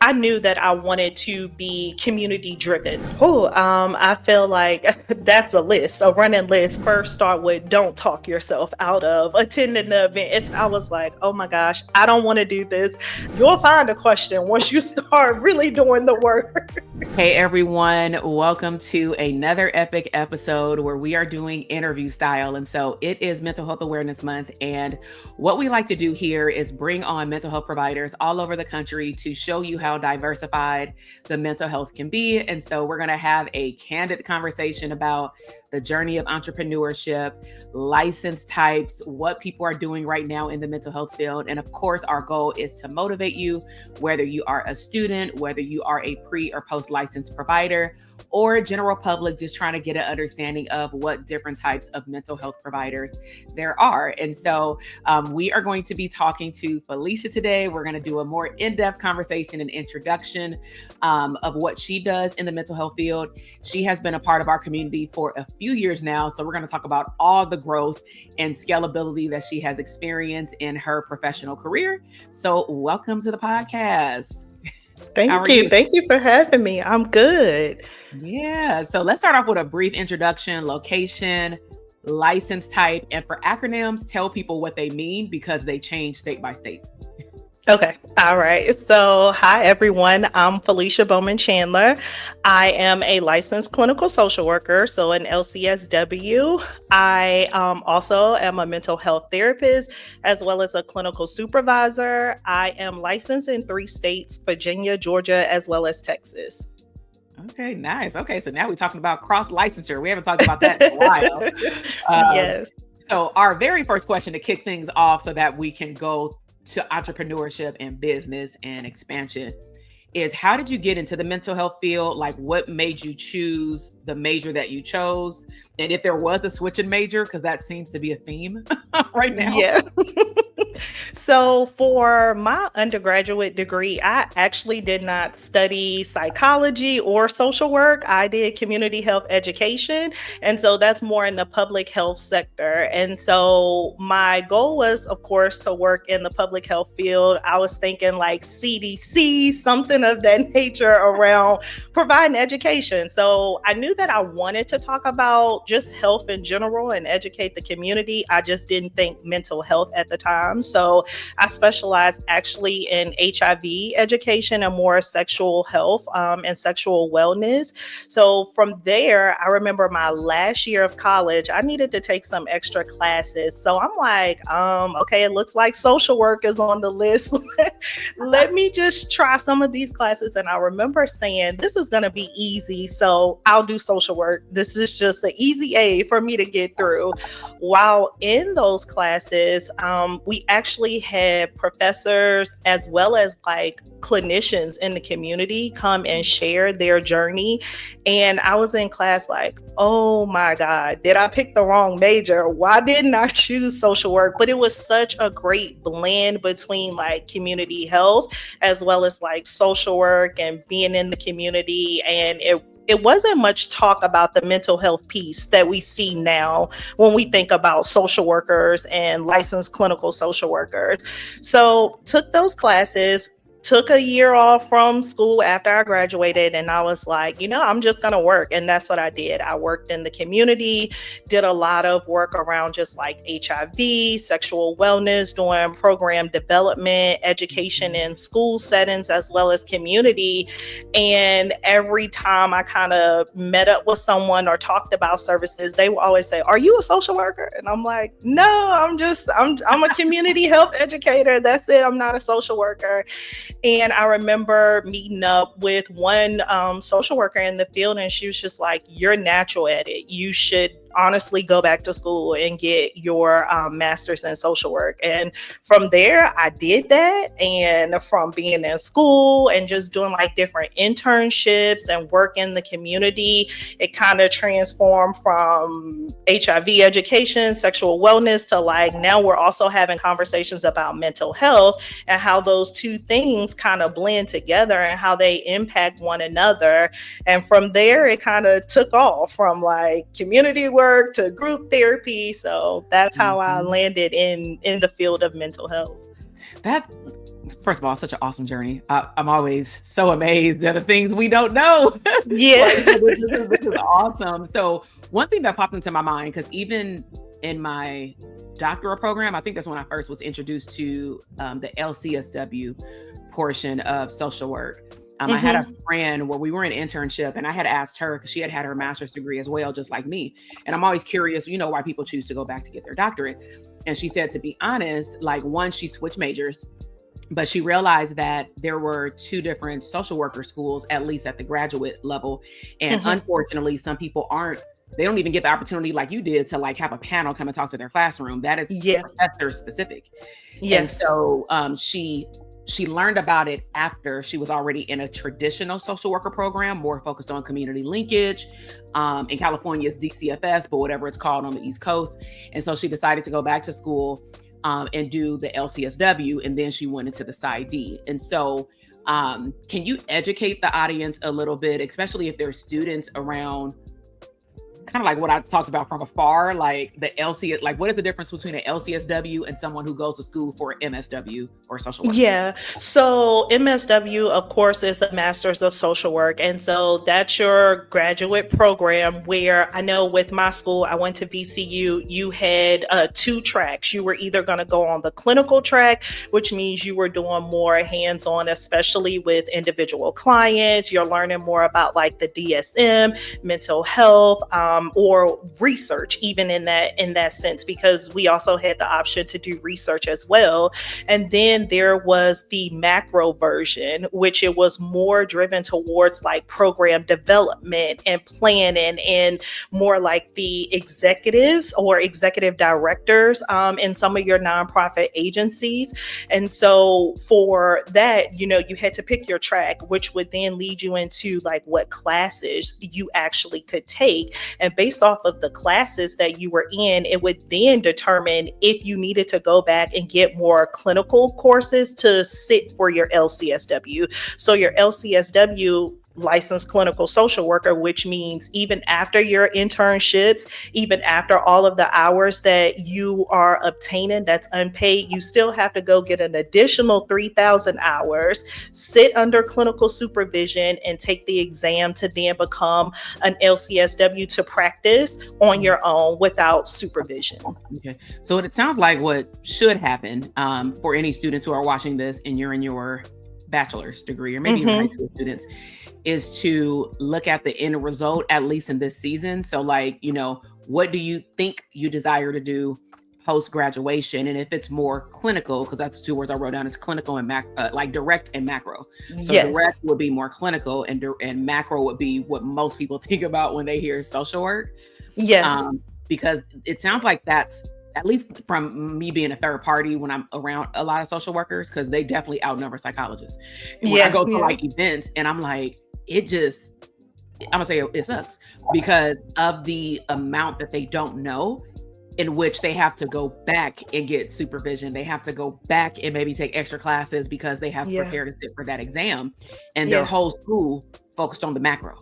I knew that I wanted to be community driven. I feel like that's a list, a running list. First, start with don't talk yourself out of attending the event. I was like, oh my gosh, I don't want to do this. You'll find a question once you start really doing the work. Hey everyone, welcome to another epic episode where we are doing interview style. And so it is Mental Health Awareness Month. And what we like to do here is bring on mental health providers all over the country to show you how diversified the mental health can be. And so we're going to have a candid conversation about the journey of entrepreneurship, license types, what people are doing right now in the mental health field. And of course, our goal is to motivate you, whether you are a student, whether you are a pre or post licensed provider, or general public just trying to get an understanding of what different types of mental health providers there are. And so we are going to be talking to Felicia today. We're going to do a more in-depth conversation and introduction of what she does in the mental health field. She has been a part of our community for a few years now. So we're going to talk about all the growth and scalability that she has experienced in her professional career. So welcome to the podcast. Thank you. Thank you for having me. I'm good. Yeah. So let's start off with a brief introduction, location, license type, and for acronyms, tell people what they mean because they change state by state. Okay. All right. So, hi, everyone. I'm Felicia Bowman Chandler. I am a licensed clinical social worker, so an LCSW. I also am a mental health therapist as well as a clinical supervisor. I am licensed in 3 states, Virginia, Georgia, as well as Texas. Okay, nice. Okay, so now we're talking about cross licensure. We haven't talked about that in a while. Yes. So our very first question to kick things off so that we can go to entrepreneurship and business and expansion is how did you get into the mental health field? Like what made you choose the major that you chose? And if there was a switch in major, because that seems to be a theme right now. Yeah. So for my undergraduate degree, I actually did not study psychology or social work. I did community health education. And so that's more in the public health sector. And so my goal was, of course, to work in the public health field. I was thinking like CDC, something of that nature around providing education. So I knew that I wanted to talk about just health in general and educate the community. I just didn't think mental health at the time. So I specialize actually in HIV education and more sexual health and sexual wellness. So from there, I remember my last year of college, I needed to take some extra classes. So I'm like, okay, it looks like social work is on the list. Let me just try some of these classes. And I remember saying, this is going to be easy. So I'll do social work. This is just the easy A for me to get through. While in those classes, we actually had professors as well as like clinicians in the community come and share their journey. And I was in class like, oh my God, did I pick the wrong major? Why didn't I choose social work? But it was such a great blend between like community health as well as like social work and being in the community. And it wasn't much talk about the mental health piece that we see now when we think about social workers and licensed clinical social workers. So took those classes, took a year off from school after I graduated, and I was like, I'm just going to work. And that's what I did. I worked in the community, did a lot of work around just like HIV, sexual wellness, doing program development, education in school settings, as well as community. And every time I kind of met up with someone or talked about services, they would always say, are you a social worker? And I'm like, no, I'm a community health educator. That's it. I'm not a social worker. And I remember meeting up with one social worker in the field, and she was just like, you're natural at it. You should honestly go back to school and get your master's in social work. And from there, I did that. And from being in school and just doing like different internships and work in the community, it kind of transformed from HIV education, sexual wellness to like now we're also having conversations about mental health and how those two things kind of blend together and how they impact one another. And from there, it kind of took off from like community work to group therapy. So that's how I landed in the field of mental health. first of all, such an awesome journey. I'm always so amazed at the things we don't know. Yeah. Like, so this is awesome. So one thing that popped into my mind, because even in my doctoral program, I think that's when I first was introduced to the LCSW portion of social work. I had a Hmm. friend where we were in internship, and I had asked her because she had her master's degree as well, just like me. And I'm always curious, why people choose to go back to get their doctorate. And she said, to be honest, like, one, she switched majors, but she realized that there were two different social worker schools, at least at the graduate level. And Hmm. unfortunately, some people they don't even get the opportunity like you did to like have a panel come and talk to their classroom. That is Yeah. professor specific. And Yes. so she learned about it after she was already in a traditional social worker program, more focused on community linkage. In California, it's DCFS, but whatever it's called on the East Coast. And so she decided to go back to school and do the LCSW, and then she went into the PsyD. And so, can you educate the audience a little bit, especially if there's students around, kind of like what I talked about from afar, like the LC, like what is the difference between an LCSW and someone who goes to school for MSW or social work? Yeah. So MSW, of course, is a Master's of Social Work. And so that's your graduate program where I know with my school, I went to VCU, you had two tracks. You were either going to go on the clinical track, which means you were doing more hands-on, especially with individual clients. You're learning more about like the DSM, mental health, or research, even in that sense, because we also had the option to do research as well. And then there was the macro version, which it was more driven towards like program development and planning, and more like the executives or executive directors in some of your nonprofit agencies. And so for that, you had to pick your track, which would then lead you into like what classes you actually could take. And based off of the classes that you were in, it would then determine if you needed to go back and get more clinical courses to sit for your LCSW. So your LCSW, licensed clinical social worker, which means even after your internships, even after all of the hours that you are obtaining that's unpaid, you still have to go get an additional 3,000 hours, sit under clinical supervision, and take the exam to then become an LCSW to practice on your own without supervision. Okay. So it sounds like what should happen for any students who are watching this and you're in your bachelor's degree, or maybe even high Hmm. school students, is to look at the end result, at least in this season. So like, what do you think you desire to do post graduation? And if it's more clinical, because that's two words I wrote down, is clinical and like direct and macro. So direct Yes. would be more clinical, and macro would be what most people think about when they hear social work. Yes. Because it sounds like that's, at least from me being a third party when I'm around a lot of social workers, because they definitely outnumber psychologists. And when I Yeah. go to Yeah. like events and I'm like, I'm gonna say it sucks because of the amount that they don't know, in which they have to go back and get supervision. They have to go back and maybe take extra classes because they have to Yeah. prepare to sit for that exam, and their Yeah. whole school focused on the macro.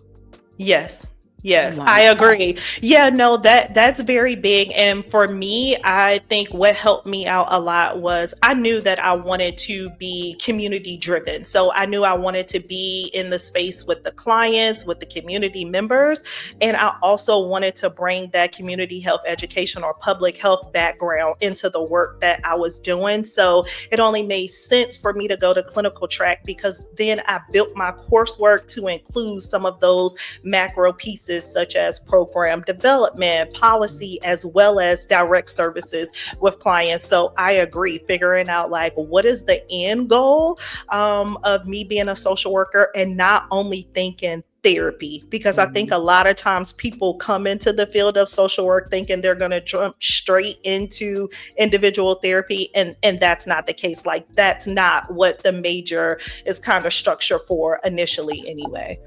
Yes. I'm Yes, I like, agree. Yeah, no, that's very big. And for me, I think what helped me out a lot was I knew that I wanted to be community driven. So I knew I wanted to be in the space with the clients, with the community members. And I also wanted to bring that community health education or public health background into the work that I was doing. So it only made sense for me to go to clinical track, because then I built my coursework to include some of those macro pieces such as program development, policy, as well as direct services with clients. So I agree, figuring out like what is the end goal of me being a social worker, and not only thinking therapy, because I think mhm. a lot of times people come into the field of social work thinking they're going to jump straight into individual therapy, and that's not the case. Like that's not what the major is kind of structured for initially anyway.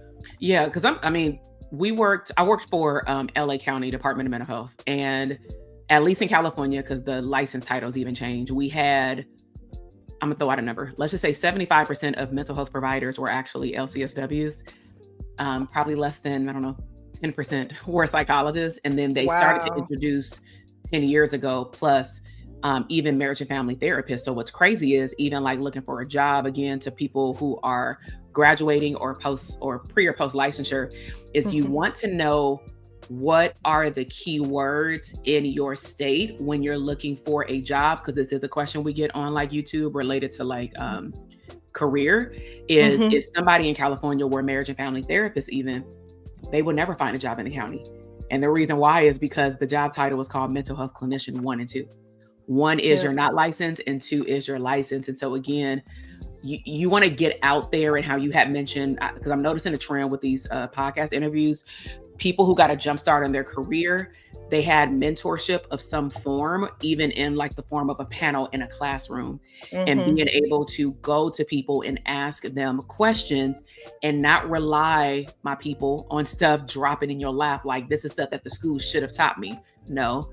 Yeah, because I mean, I worked for LA County Department of Mental Health, and at least in California, because the license titles even change, we had, I'm gonna throw out a number. Let's just say 75% of mental health providers were actually LCSWs. Probably less than, I don't know, 10% were psychologists. And then they started to Wow. introduce 10 years ago plus even marriage and family therapists. So what's crazy is even like looking for a job again to people who are graduating or post or pre or post licensure is you Mhm. want to know what are the key words in your state when you're looking for a job, because this is a question we get on like YouTube related to like career, is Mhm. if somebody in California were marriage and family therapists even, they would never find a job in the county. And the reason why is because the job title was called mental health clinician 1 and 2. One is Yeah. you're not licensed, and 2 is you're licensed. And so again, you want to get out there, and how you had mentioned, because I'm noticing a trend with these podcast interviews, people who got a jump start in their career, they had mentorship of some form, even in like the form of a panel in a classroom, and Mhm. being able to go to people and ask them questions and not rely, my people, on stuff dropping in your lap like this is stuff that the school should have taught me. No,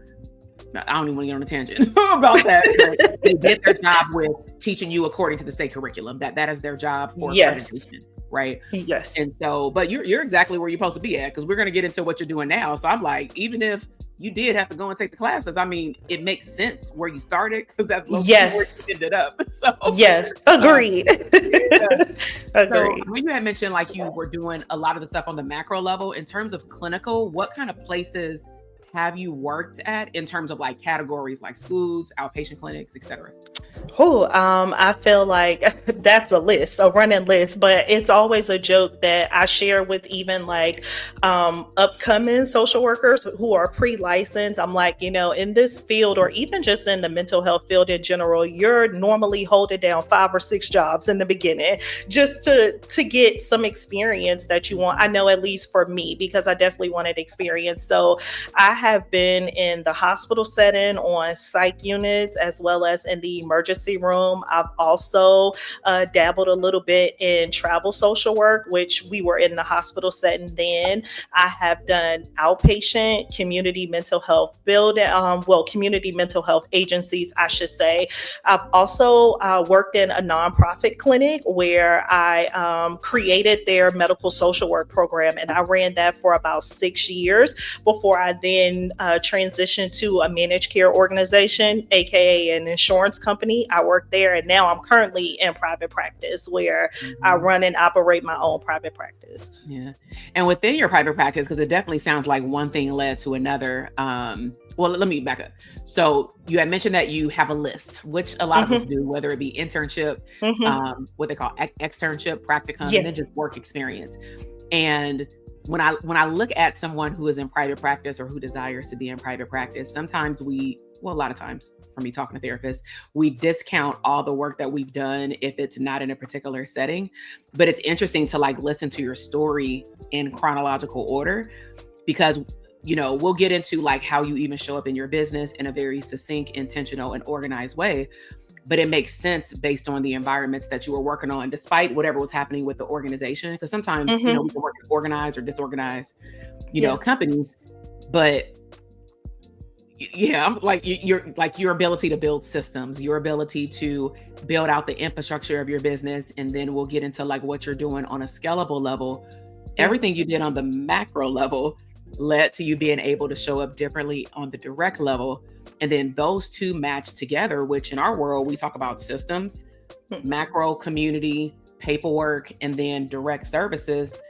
I don't even want to get on a tangent about that, but they did their job with teaching you according to the state curriculum. That is their job for Yes. accreditation, right? Yes. And so, but you're exactly where you're supposed to be at, because we're going to get into what you're doing now. So I'm like, even if you did have to go and take the classes, I mean, it makes sense where you started, because that's low key where Yes. you ended up. So, Yes. um, Agreed. yeah. So Agreed. when you had mentioned like you were doing a lot of the stuff on the macro level, in terms of clinical, what kind of places have you worked at in terms of like categories like schools, outpatient clinics, etc.? Oh, I feel like that's a list, a running list, but it's always a joke that I share with even like upcoming social workers who are pre-licensed. I'm like, in this field or even just in the mental health field in general, you're normally holding down 5 or 6 jobs in the beginning just to get some experience that you want. I know at least for me, because I definitely wanted experience. So I have been in the hospital setting on psych units as well as in the emergency room. I've also dabbled a little bit in travel social work, which we were in the hospital setting then. I have done outpatient community mental health community mental health agencies, I should say. I've also worked in a nonprofit clinic where I created their medical social work program, and I ran that for about 6 years before I then transitioned to a managed care organization, aka an insurance company. I work there, and now I'm currently in private practice where I Mhm. run and operate my own private practice. Yeah. And within your private practice, because it definitely sounds like one thing led to another. Well, let me back up. So you had mentioned that you have a list, which a lot of us Hmm. do, whether it be internship, Hmm. what they call externship, practicum, and Yeah. then just work experience. And when I look at someone who is in private practice or who desires to be in private practice, sometimes a lot of times, for me talking to therapists, we discount all the work that we've done if it's not in a particular setting. But it's interesting to like listen to your story in chronological order, because we'll get into like how you even show up in your business in a very succinct, intentional, and organized way, but it makes sense based on the environments that you were working on, despite whatever was happening with the organization. Because sometimes, we Hmm. can work in organized or disorganized, Yeah. companies, but yeah, I'm like you're like your ability to build systems, your ability to build out the infrastructure of your business, and then we'll get into like what you're doing on a scalable level. Yeah. Everything you did on the macro level led to you being able to show up differently on the direct level. And then those two match together, which in our world, we talk about systems, macro, community, paperwork, and then direct services.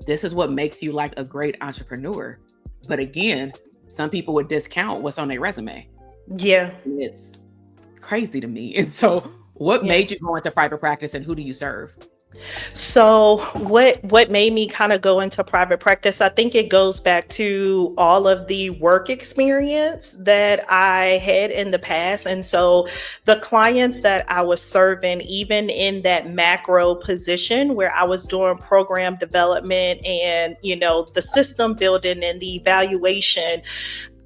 This is what makes you like a great entrepreneur. But again, some people would discount what's on their resume. Yeah. And it's crazy to me. And so, what Yeah. made you go into private practice, and who do you serve? So what made me kind of go into private practice? I think it goes back to all of the work experience that I had in the past. And so the clients that I was serving, even in that macro position where I was doing program development and, the system building and the evaluation,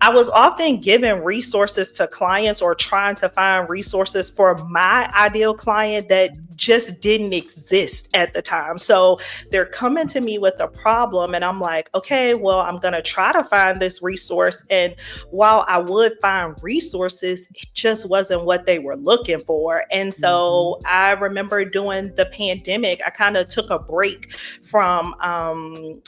I was often giving resources to clients or trying to find resources for my ideal client that just didn't exist at the time. So they're coming to me with a problem, and I'm like, okay, well, I'm going to try to find this resource. And while I would find resources, it just wasn't what they were looking for. And Mhm. so I remember during the pandemic, I kind of took a break from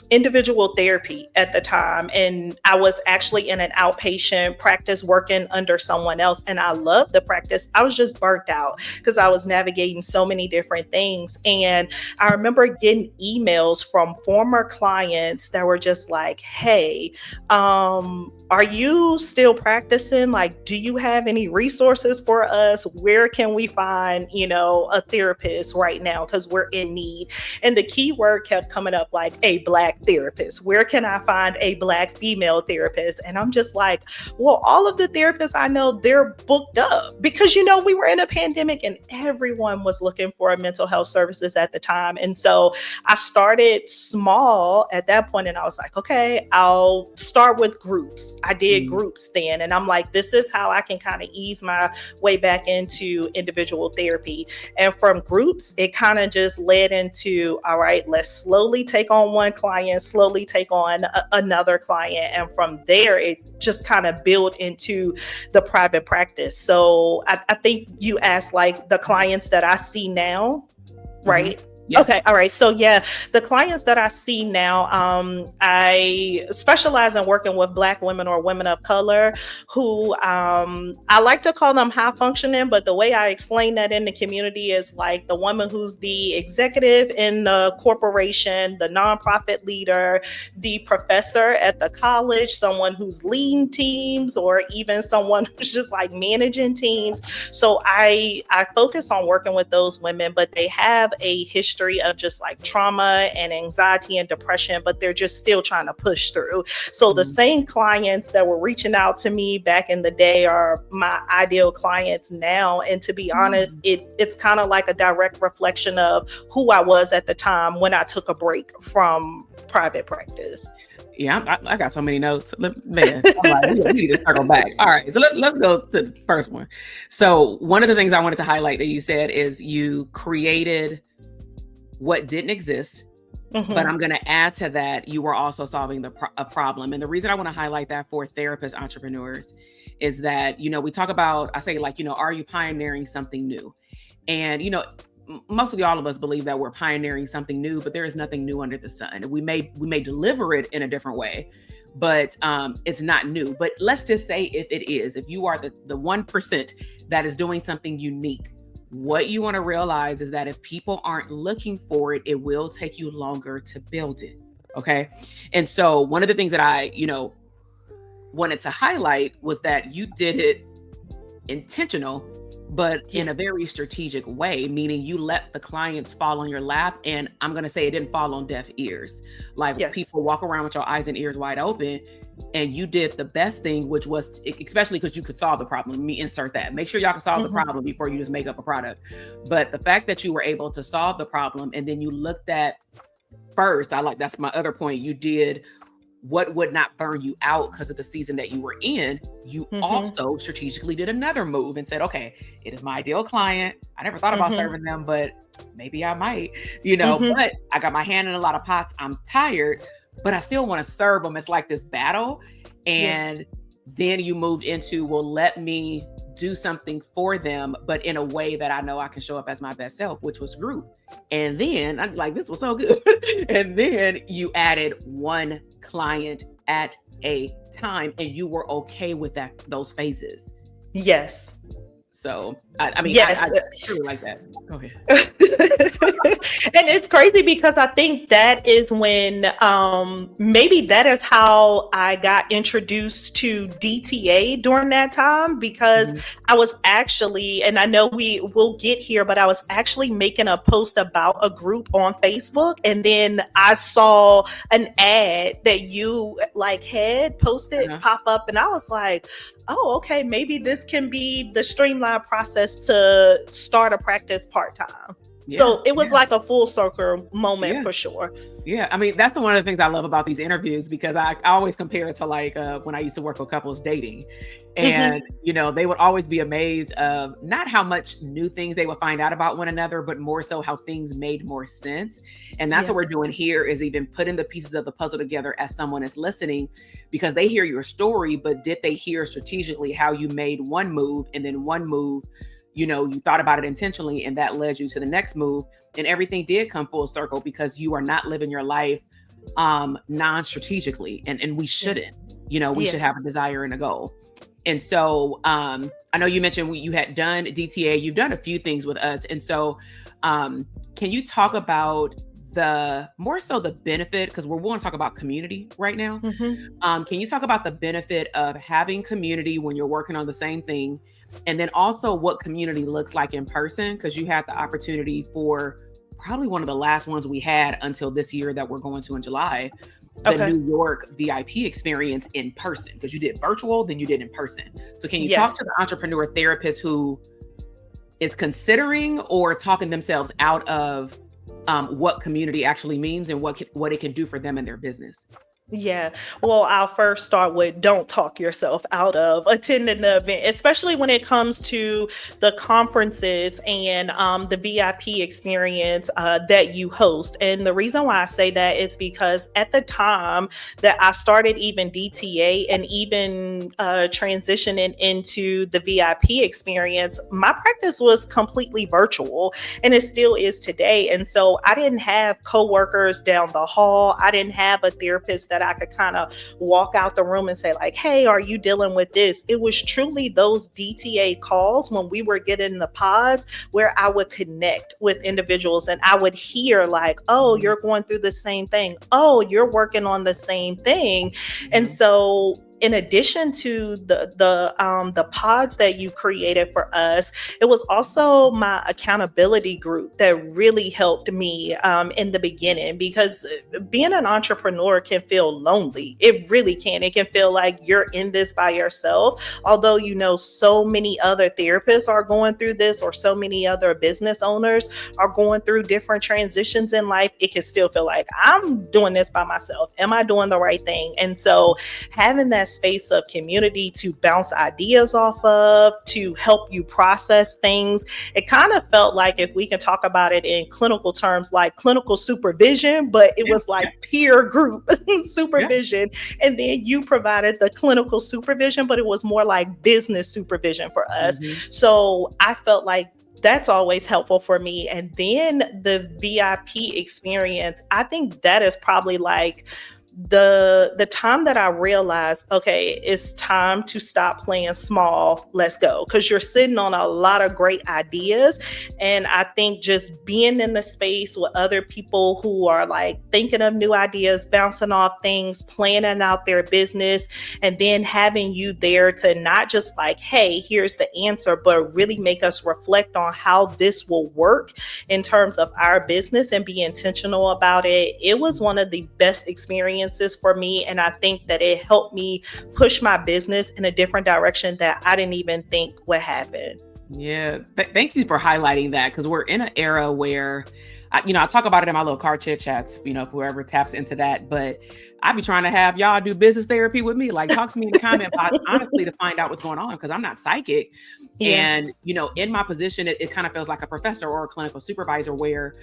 individual therapy at the time. And I was actually in an outpatient practice working under someone else. And I loved the practice. I was just burnt out because I was navigating so many different things. And I remember getting emails from former clients that were just like, hey, are you still practicing? Like, do you have any resources for us? Where can we find, a therapist right now? Because we're in need. And the key word kept coming up like a Black therapist. Where can I find a Black female therapist? And I'm just like, well, all of the therapists I know, they're booked up because, we were in a pandemic and everyone was looking for mental health services at the time. And so I started small at that point and I was like, okay, I'll start with groups. I did groups then. And I'm like, this is how I can kind of ease my way back into individual therapy. And from groups, it kind of just led into, all right, let's slowly take on one client, slowly take on another client. And from there, it just kind of built into the private practice. So I think you asked like the clients that I see now, right? Mm-hmm. Yeah. Okay. All right. So yeah, the clients that I see now, I specialize in working with Black women or women of color who I like to call them high functioning, but the way I explain that in the community is like the woman who's the executive in the corporation, the nonprofit leader, the professor at the college, someone who's leading teams, or even someone who's just like managing teams. So I focus on working with those women, but they have a history of just like trauma and anxiety and depression, but they're just still trying to push through. So the same clients that were reaching out to me back in the day are my ideal clients now. And to be honest, it's kind of like a direct reflection of who I was at the time when I took a break from private practice. Yeah, I got so many notes. Man, I'm like, we need to circle back. All right, so let's go to the first one. So one of the things I wanted to highlight that you said is you created what didn't exist, but I'm going to add to that, you were also solving a problem. And the reason I want to highlight that for therapist entrepreneurs is that, we talk about, I say like, are you pioneering something new? And, mostly all of us believe that we're pioneering something new, but there is nothing new under the sun. We may deliver it in a different way, but it's not new. But let's just say if you are the 1% that is doing something unique, what you want to realize is that if people aren't looking for it, it will take you longer to build it. Okay. And so one of the things that I, wanted to highlight was that you did it intentional, but in a very strategic way, meaning you let the clients fall on your lap. And I'm going to say it didn't fall on deaf ears. Like people walk around with your eyes and ears wide open. And you did the best thing, which was, especially because you could solve the problem. Let me insert that. Make sure y'all can solve the problem before you just make up a product. But the fact that you were able to solve the problem and then you looked at first, that's my other point. You did what would not burn you out because of the season that you were in. You also strategically did another move and said, okay, it is my ideal client. I never thought about serving them, but maybe I might, but I got my hand in a lot of pots. I'm tired, but I still want to serve them. It's like this battle. And then you moved into, well, let me do something for them, but in a way that I know I can show up as my best self, which was group. And then I'm like, this was so good. And then you added one client at a time and you were okay with those phases. Yes. So, I mean, yes. I truly like that. Go ahead. And it's crazy because I think that is when maybe that is how I got introduced to DTA during that time, because I was actually, and I know we will get here, but I was actually making a post about a group on Facebook. And then I saw an ad that you had posted pop up. And I was like, oh, okay, maybe this can be the streamlined process to start a practice part-time. So it was like a full circle moment for sure. Yeah. I mean, that's one of the things I love about these interviews, because I always compare it to when I used to work with couples dating, and, they would always be amazed of not how much new things they would find out about one another, but more so how things made more sense. And that's what we're doing here, is even putting the pieces of the puzzle together as someone is listening, because they hear your story, but did they hear strategically how you made one move, and then one move, you thought about it intentionally, and that led you to the next move, and everything did come full circle because you are not living your life non-strategically, and we shouldn't. we Yeah. should have a desire and a goal. And so I know you mentioned you had done DTA, you've done a few things with us. And so can you talk about the more so the benefit, because we're going to talk about community right now. Mhm. Can you talk about the benefit of having community when you're working on the same thing? And then also what community looks like in person, because you had the opportunity for probably one of the last ones we had until this year that we're going to in July, the Okay. New York VIP experience in person, because you did virtual, then you did in person. So can you talk to Yes. the entrepreneur therapist who is considering or talking themselves out of what community actually means and what it can do for them in their business? Yeah. Well, I'll first start with don't talk yourself out of attending the event, especially when it comes to the conferences and the VIP experience that you host. And the reason why I say that is because at the time that I started even DTA and even transitioning into the VIP experience, my practice was completely virtual and it still is today. And so I didn't have coworkers down the hall. I didn't have a therapist that I could kind of walk out the room and say, like, hey, are you dealing with this? It was truly those DTA calls when we were getting the pods where I would connect with individuals and I would hear, like, oh, Mhm, you're going through the same thing. Oh, you're working on the same thing. And mhm, so in addition to the pods that you created for us, it was also my accountability group that really helped me in the beginning because being an entrepreneur can feel lonely. It really can. It can feel like you're in this by yourself. Although, so many other therapists are going through this, or so many other business owners are going through different transitions in life, it can still feel like I'm doing this by myself. Am I doing the right thing? And so, having that space of community to bounce ideas off of, to help you process things, it kind of felt like, if we can talk about it in clinical terms, like clinical supervision, but it yeah, was yeah, like peer group yeah, supervision. And then you provided the clinical supervision, but it was more like business supervision for us. mhm, So I felt like that's always helpful for me. And then the VIP experience, I think that is probably like the time that I realized, okay, it's time to stop playing small. Let's go. Because you're sitting on a lot of great ideas. And I think just being in the space with other people who are like thinking of new ideas, bouncing off things, planning out their business, and then having you there to not just like, hey, here's the answer, but really make us reflect on how this will work in terms of our business and be intentional about it. It was one of the best experiences for me. And I think that it helped me push my business in a different direction that I didn't even think would happen. yeah. Thank you for highlighting that, because we're in an era where, I talk about it in my little car chit chats, whoever taps into that. But I be trying to have y'all do business therapy with me. Like, talk to me in the comment box, honestly, to find out what's going on, because I'm not psychic. Yeah. And, in my position, it kind of feels like a professor or a clinical supervisor, where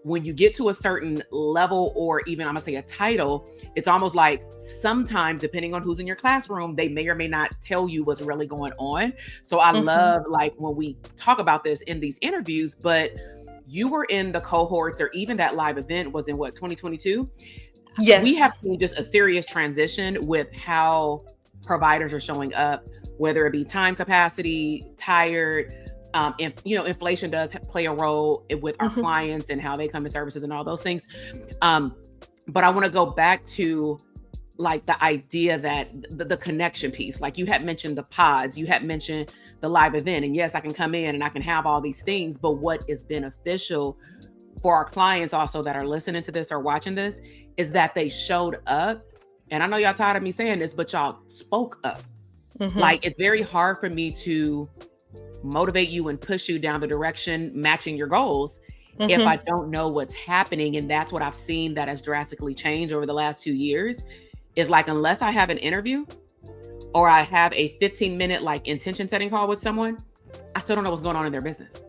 when you get to a certain level, or even I'm gonna say a title, it's almost like sometimes, depending on who's in your classroom, they may or may not tell you what's really going on. So I Hmm. love, like, when we talk about this in these interviews. But you were in the cohorts, or even that live event was in what, 2022? We have Yes. seen just a serious transition with how providers are showing up, whether it be time capacity, tired. Inflation does play a role with our Hmm. clients and how they come to services and all those things. Um, but I want to go back to, like, the idea that the connection piece, like you had mentioned the pods, you had mentioned the live event, and yes, I can come in and I can have all these things. But what is beneficial for our clients also that are listening to this or watching this is that they showed up. And I know y'all tired of me saying this, but y'all spoke up. Hmm. Like, it's very hard for me to motivate you and push you down the direction matching your goals if I Hmm. don't know what's happening. And that's what I've seen that has drastically changed over the last 2 years, is like, unless I have an interview or I have a 15-minute like intention setting call with someone, I still don't know what's going on in their business.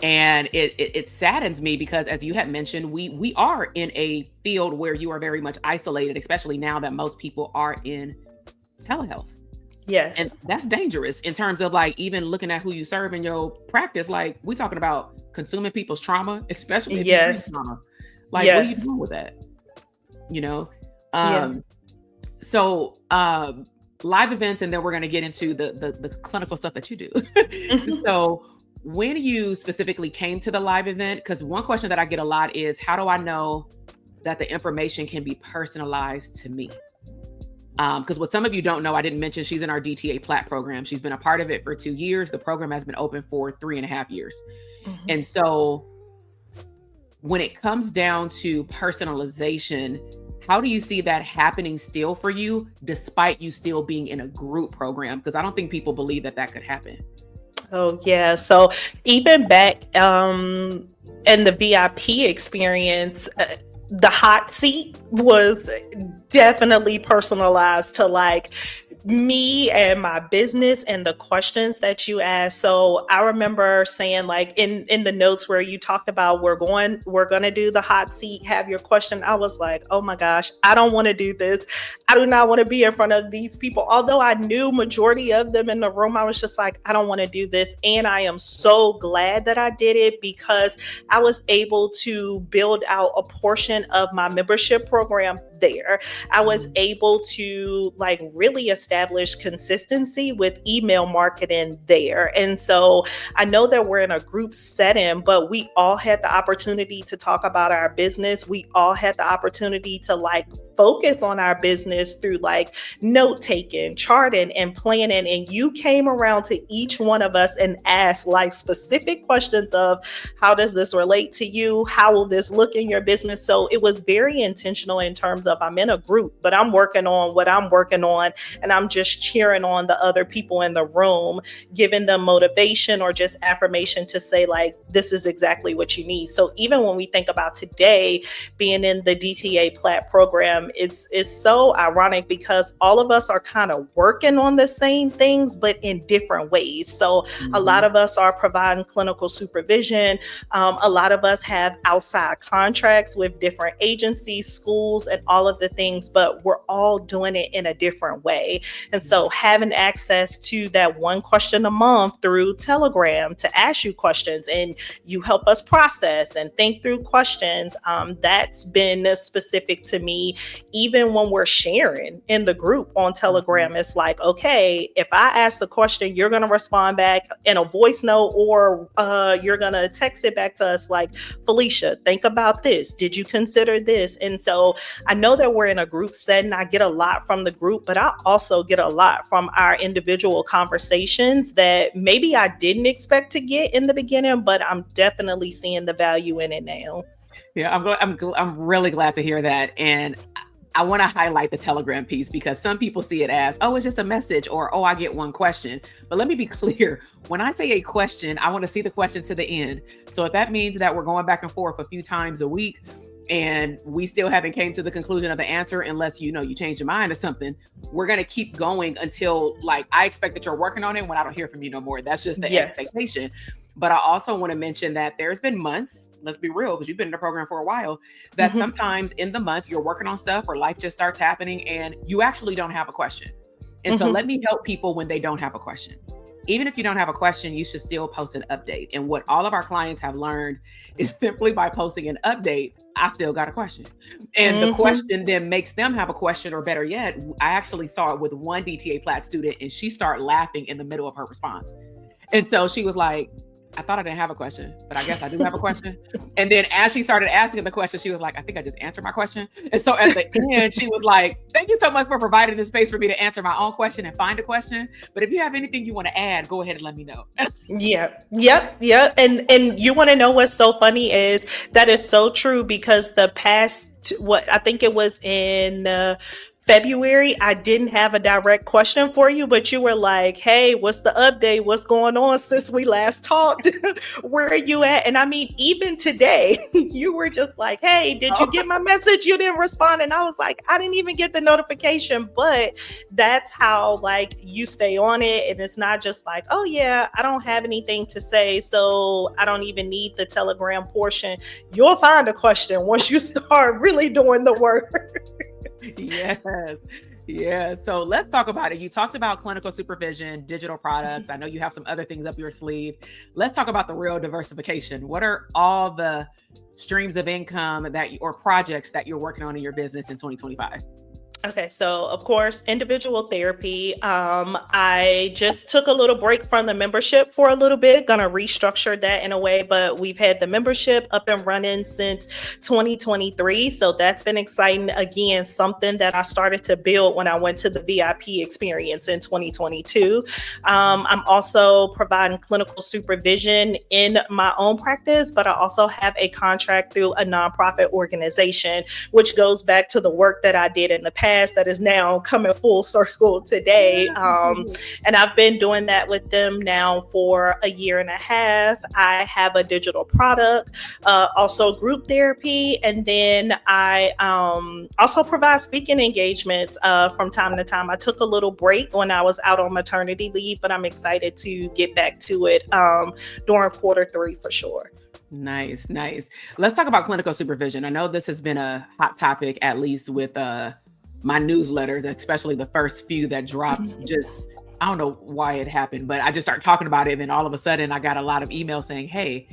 And it saddens me, because, as you had mentioned, we are in a field where you are very much isolated, especially now that most people are in telehealth. And Yes. that's dangerous in terms of, like, even looking at who you serve in your practice. Like, we talking about consuming people's trauma, especially if you treat Yes. trauma. Like, what are you Yes. doing with that? You know? Yeah. Um, So, live events, and then we're going to get into the clinical stuff that you do. So, when you specifically came to the live event, because one question that I get a lot is, how do I know that the information can be personalized to me? Because what some of you don't know, I didn't mention she's in our DTA Plat program. She's been a part of it for 2 years. The program has been open for 3.5 years. And so when it comes down to personalization, how do you see that happening still for you, despite you still being in a group program? Because I don't think people believe that that could happen. Oh yeah. So even back in the VIP experience, the hot seat was definitely personalized to like me and my business and the questions that you asked. So I remember saying like in the notes where you talked about we're going to do the hot seat, have your question. I was like, "Oh my gosh, I don't want to do this. I do not want to be in front of these people." Although I knew majority of them in the room, I was just like, "I don't want to do this." And I am so glad that I did it because I was able to build out a portion of my membership program there. I was able to like really establish consistency with email marketing there. And so I know that we're in a group setting, but we all had the opportunity to talk about our business. We all had the opportunity to like focus on our business through like note taking, charting, and planning. And you came around to each one of us and asked like specific questions of how does this relate to you? How will this look in your business? So it was very intentional in terms of I'm in a group, but I'm working on what I'm working on, and I'm just cheering on the other people in the room, giving them motivation or just affirmation to say like this is exactly what you need. So even when we think about today being in the DTA Plat program, it's so ironic because all of us are kind of working on the same things but in different ways. So a lot of us are providing clinical supervision. A lot of us have outside contracts with different agencies, schools, and all of the things, but we're all doing it in a different way. And so having access to that one question a month through Telegram to ask you questions and you help us process and think through questions, that's been specific to me. Even when we're sharing in the group on Telegram, it's like, okay, if I ask a question, you're going to respond back in a voice note or you're going to text it back to us like, Felicia, think about this. Did you consider this? And so I know that we're in a group setting. I get a lot from the group, but I also get a lot from our individual conversations that maybe I didn't expect to get in the beginning, but I'm definitely seeing the value in it now. Yeah, I'm really glad to hear that. And I want to highlight the Telegram piece because some people see it as, oh, it's just a message, or, oh, I get one question. But let me be clear. When I say a question, I want to see the question to the end. So if that means that we're going back and forth a few times a week and we still haven't came to the conclusion of the answer, unless you change your mind or something, we're going to keep going until like I expect that you're working on it when I don't hear from you no more. That's just the Yes. expectation. But I also want to mention that there's been months, let's be real, because you've been in the program for a while, that sometimes in the month you're working on stuff or life just starts happening and you actually don't have a question. And so let me help people when they don't have a question. Even if you don't have a question, you should still post an update. And what all of our clients have learned is simply by posting an update, I still got a question. And the question then makes them have a question, or better yet, I actually saw it with one DTA Plat student and she started laughing in the middle of her response. And so she was like, I thought I didn't have a question, but I guess I do have a question. And then as she started asking the question, she was like, I think I just answered my question. And so at the end, she was like, thank you so much for providing this space for me to answer my own question and find a question. But if you have anything you want to add, go ahead and let me know. Yeah. Yep. And you want to know what's so funny is that is so true because the past what I think it was in February, I didn't have a direct question for you, but you were like, "Hey, what's the update? What's going on since we last talked? Where are you at?" And I mean, even today, you were just like, "Hey, did you get my message? You didn't respond." And I was like, "I didn't even get the notification." But that's how like you stay on it, and it's not just like, "Oh yeah, I don't have anything to say, so I don't even need the Telegram portion." You'll find a question once you start really doing the work. Yes. Yeah. So let's talk about it. You talked about clinical supervision, digital products. I know you have some other things up your sleeve. Let's talk about the real diversification. What are all the streams of income or projects that you're working on in your business in 2025? Okay, so of course, individual therapy. I just took a little break from the membership for a little bit, gonna restructure that in a way, but we've had the membership up and running since 2023. So that's been exciting. Again, something that I started to build when I went to the VIP experience in 2022. I'm also providing clinical supervision in my own practice, but I also have a contract through a nonprofit organization, which goes back to the work that I did in the past that is now coming full circle today. And I've been doing that with them now for a year and a half. I have a digital product, also group therapy, and then I also provide speaking engagements from time to time. I took a little break when I was out on maternity leave, but I'm excited to get back to it during quarter 3 for sure. Nice, nice. Let's talk about clinical supervision. I know this has been a hot topic, at least with my newsletters, especially the first few that dropped. Just, I don't know why it happened, but I just started talking about it. And then all of a sudden I got a lot of emails saying, hey,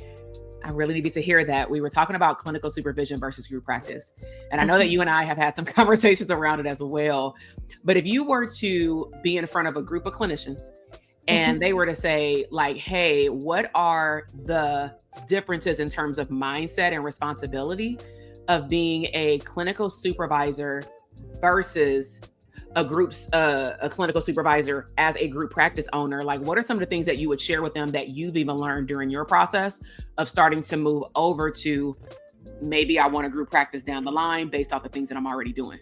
I really needed to hear that. We were talking about clinical supervision versus group practice. And I know that you and I have had some conversations around it as well. But if you were to be in front of a group of clinicians and they were to say, like, hey, what are the differences in terms of mindset and responsibility of being a clinical supervisor versus a clinical supervisor as a group practice owner? Like, what are some of the things that you would share with them that you've even learned during your process of starting to move over to maybe I want a group practice down the line based off the things that I'm already doing?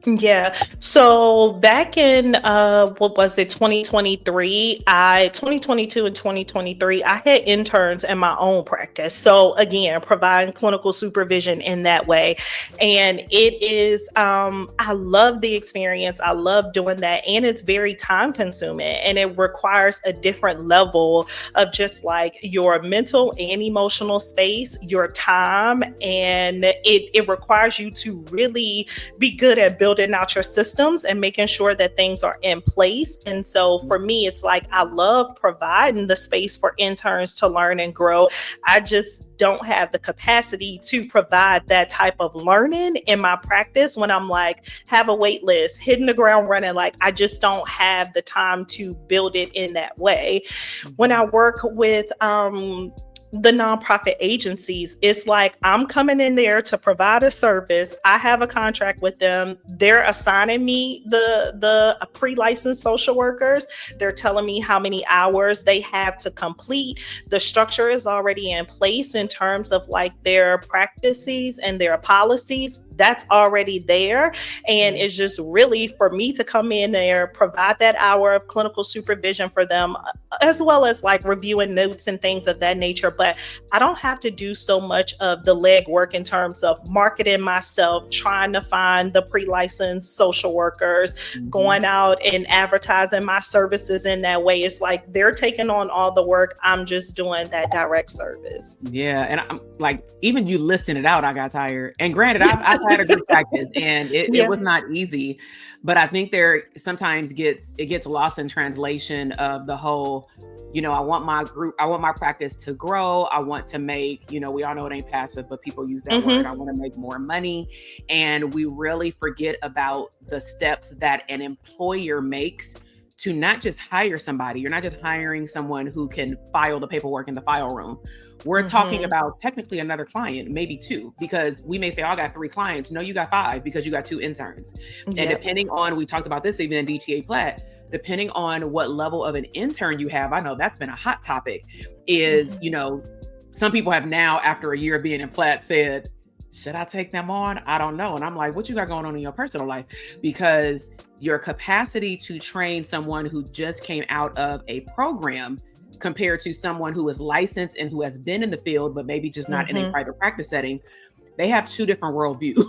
Yeah. So back in what was it, 2023, 2022 and 2023, I had interns in my own practice. So again, providing clinical supervision in that way. And it is I love the experience. I love doing that. And it's very time consuming and it requires a different level of just like your mental and emotional space, your time, and it requires you to really be good at building out your systems and making sure that things are in place. And so for me, it's like I love providing the space for interns to learn and grow. I just don't have the capacity to provide that type of learning in my practice when I'm like, have a wait list, hitting the ground running. Like, I just don't have the time to build it in that way. When I work with, the nonprofit agencies, it's like I'm coming in there to provide a service. I have a contract with them. They're assigning me the pre-licensed social workers. They're telling me how many hours they have to complete. The structure is already in place in terms of like their practices and their policies. That's already there. And it's just really for me to come in there, provide that hour of clinical supervision for them, as well as like reviewing notes and things of that nature. But I don't have to do so much of the legwork in terms of marketing myself, trying to find the pre-licensed social workers, going out and advertising my services in that way. It's like they're taking on all the work. I'm just doing that direct service. Yeah. And I'm like, even you listing it out, I got tired. And granted, I've had a group practice and it Yeah. was not easy, but I think there sometimes it gets lost in translation of the whole, I want my practice to grow. I want to make, we all know it ain't passive, but people use that word. I want to make more money. And we really forget about the steps that an employer makes to not just hire somebody. You're not just hiring someone who can file the paperwork in the file room. We're talking about technically another client, maybe two, because we may say, oh, I got 3 clients. No, you got 5 because you got 2 interns. And depending on, we talked about this even in DTA Plat, depending on what level of an intern you have, I know that's been a hot topic, is, some people have now, after a year of being in Plat, said, should I take them on? I don't know. And I'm like, what you got going on in your personal life? Because your capacity to train someone who just came out of a program compared to someone who is licensed and who has been in the field, but maybe just not in a private practice setting, they have 2 different worldviews.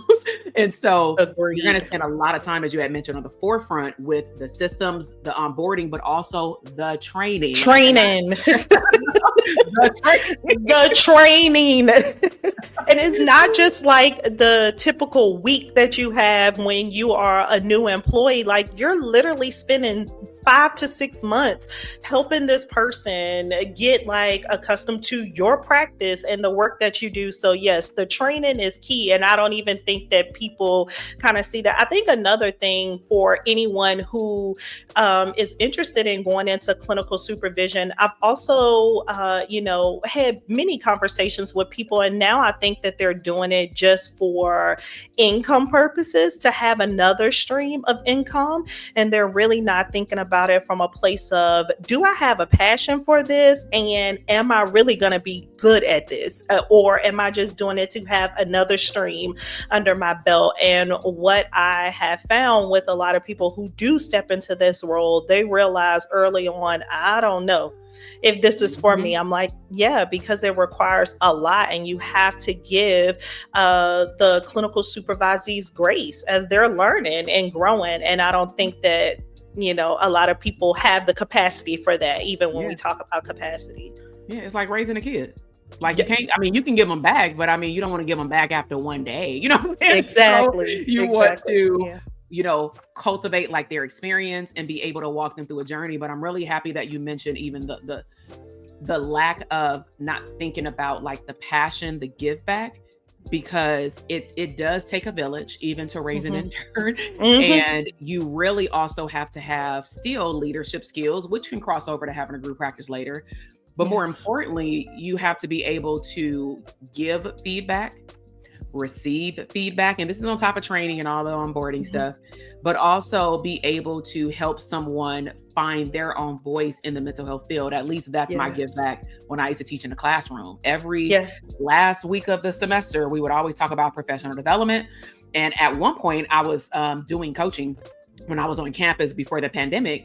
And so you're going to spend a lot of time, as you had mentioned, on the forefront with the systems, the onboarding, but also the training. The training. And it's not just like the typical week that you have when you are a new employee. Like, you're literally spending 5 to 6 months helping this person get like accustomed to your practice and the work that you do. So yes, the training is key, and I don't even think that people kind of see that. I think another thing for anyone who is interested in going into clinical supervision, I've also had many conversations with people, and now I think that they're doing it just for income purposes, to have another stream of income, and they're really not thinking about it from a place of, do I have a passion for this, and am I really going to be good at this, or am I just doing it to have another stream under my belt? And what I have found with a lot of people who do step into this role, they realize early on, I don't know if this is for me. Mhm. I'm like, yeah, because it requires a lot, and you have to give the clinical supervisees grace as they're learning and growing. And I don't think that, a lot of people have the capacity for that, even when we Yeah. talk about capacity. Yeah, it's like raising a kid. Like, you Yeah, can't, I mean, you can give them back, but I mean, you don't want to give them back after one day. You know what I'm saying? So exactly. you want Exactly. to, Yeah. cultivate like their experience and be able to walk them through a journey. But I'm really happy that you mentioned even the lack of not thinking about like the passion, the give back, because it does take a village even to raise an Hmm. intern. Hmm. And you really also have to have still leadership skills, which can cross over to having a group practice later. But more Yes. importantly, you have to be able to give feedback, receive feedback, and this is on top of training and all the onboarding Hmm. stuff, but also be able to help someone find their own voice in the mental health field. At least that's my give Yes. back when I used to teach in the classroom. Every Yes. last week of the semester, we would always talk about professional development. And at one point, I was doing coaching when I was on campus before the pandemic.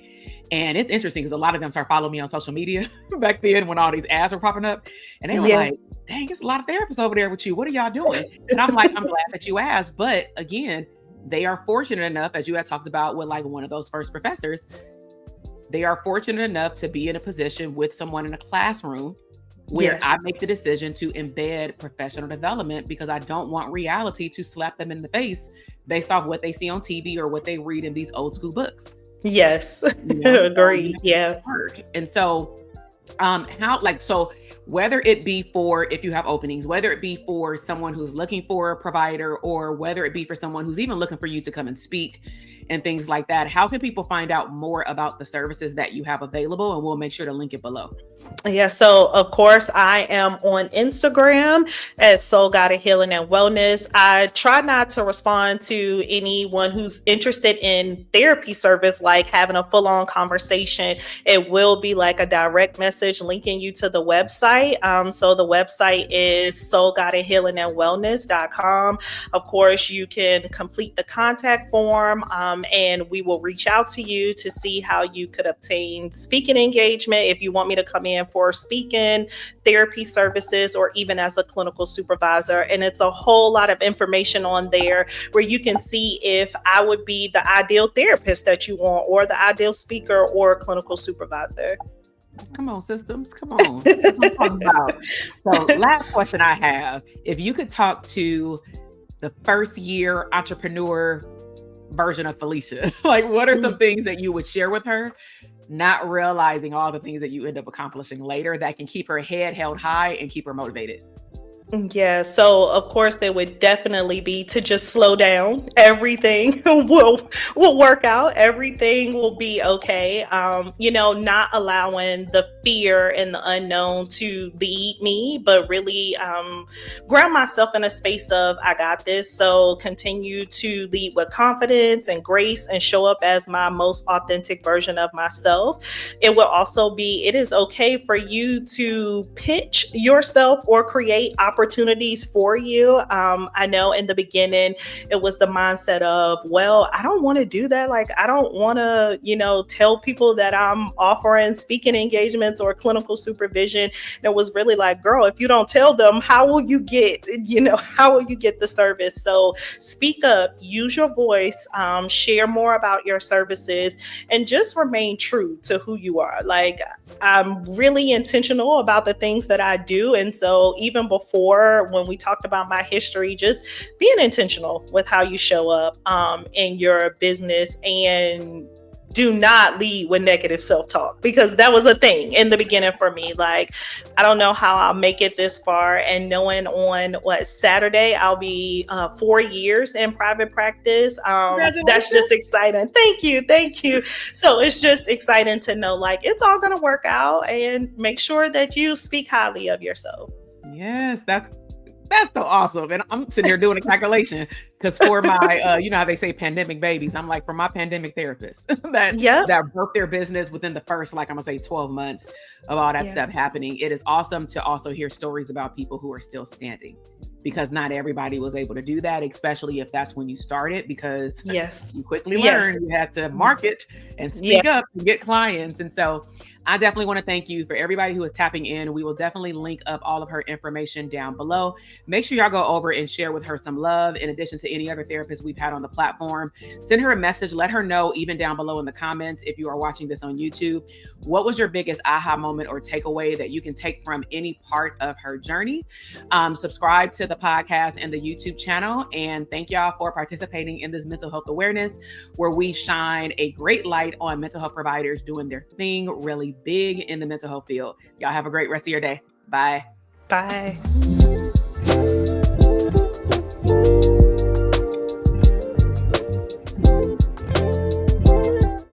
And it's interesting because a lot of them started following me on social media back then when all these ads were popping up. And they were Yeah. like, dang, it's a lot of therapists over there with you. What are y'all doing? And I'm like, I'm glad that you asked. But again, they are fortunate enough, as you had talked about with like one of those first professors, they are fortunate enough to be in a position with someone in a classroom where I Yes. make the decision to embed professional development because I don't want reality to slap them in the face based off what they see on TV or what they read in these old school books. Yes. So you Agreed. have to make Yeah. this work. And so how like so whether it be for if you have openings, whether it be for someone who's looking for a provider, or whether it be for someone who's even looking for you to come and speak and things like that, how can people find out more about the services that you have available? And we'll make sure to link it below. Yeah, so of course I am on Instagram as Soul Guided Healing and Wellness. I try not to respond to anyone who's interested in therapy service, like having a full-on conversation. It will be like a direct message linking you to the website. So the website is soulguidedhealingandwellness.com. Of course, you can complete the contact form, and we will reach out to you to see how you could obtain speaking engagement if you want me to come in for speaking, therapy services, or even as a clinical supervisor. And it's a whole lot of information on there where you can see if I would be the ideal therapist that you want, or the ideal speaker or clinical supervisor. Come on, systems. Come on. That's what I'm talking about. So, last question I have, if you could talk to the first year entrepreneur version of Felicia, like what are some things that you would share with her, not realizing all the things that you end up accomplishing later that can keep her head held high and keep her motivated? Yeah, so of course they would definitely be to just slow down. Everything will work out. Everything will be okay. Not allowing the fear and the unknown to lead me, but really ground myself in a space of, I got this. So continue to lead with confidence and grace and show up as my most authentic version of myself. It will also be, it is okay for you to pitch yourself or create opportunities for you. I know in the beginning, it was the mindset of, well, I don't want to do that. Like, I don't want to, tell people that I'm offering speaking engagements or clinical supervision. It was really like, girl, if you don't tell them, how will you get, how will you get the service? So speak up, use your voice, share more about your services, and just remain true to who you are. Like, I'm really intentional about the things that I do. And so, even before when we talked about my history, just being intentional with how you show up in your business, and do not lead with negative self-talk, because that was a thing in the beginning for me. Like, I don't know how I'll make it this far, and knowing on what Saturday I'll be 4 years in private practice. That's just Congratulations. exciting. Thank you. So it's just exciting to know, like, it's all gonna work out, and make sure that you speak highly of yourself. Yes, that's so awesome. And I'm sitting here doing a calculation because for my, you know how they say pandemic babies, I'm like, for my pandemic therapist Yep. that birthed their business within the first, like I'm gonna say, 12 months of all that Yeah. stuff happening. It is awesome to also hear stories about people who are still standing, because not everybody was able to do that, especially if that's when you started, because Yes. you quickly Yes. learn you have to market and Yeah. speak up and get clients. And so I definitely want to thank you for everybody who is tapping in. We will definitely link up all of her information down below. Make sure y'all go over and share with her some love, in addition to any other therapists we've had on the platform. Send her a message. Let her know, even down below in the comments, if you are watching this on YouTube, what was your biggest aha moment or takeaway that you can take from any part of her journey. Subscribe to the podcast and the YouTube channel. And thank y'all for participating in this mental health awareness, where we shine a great light on mental health providers doing their thing really big in the mental health field. Y'all have a great rest of your day. Bye. Bye.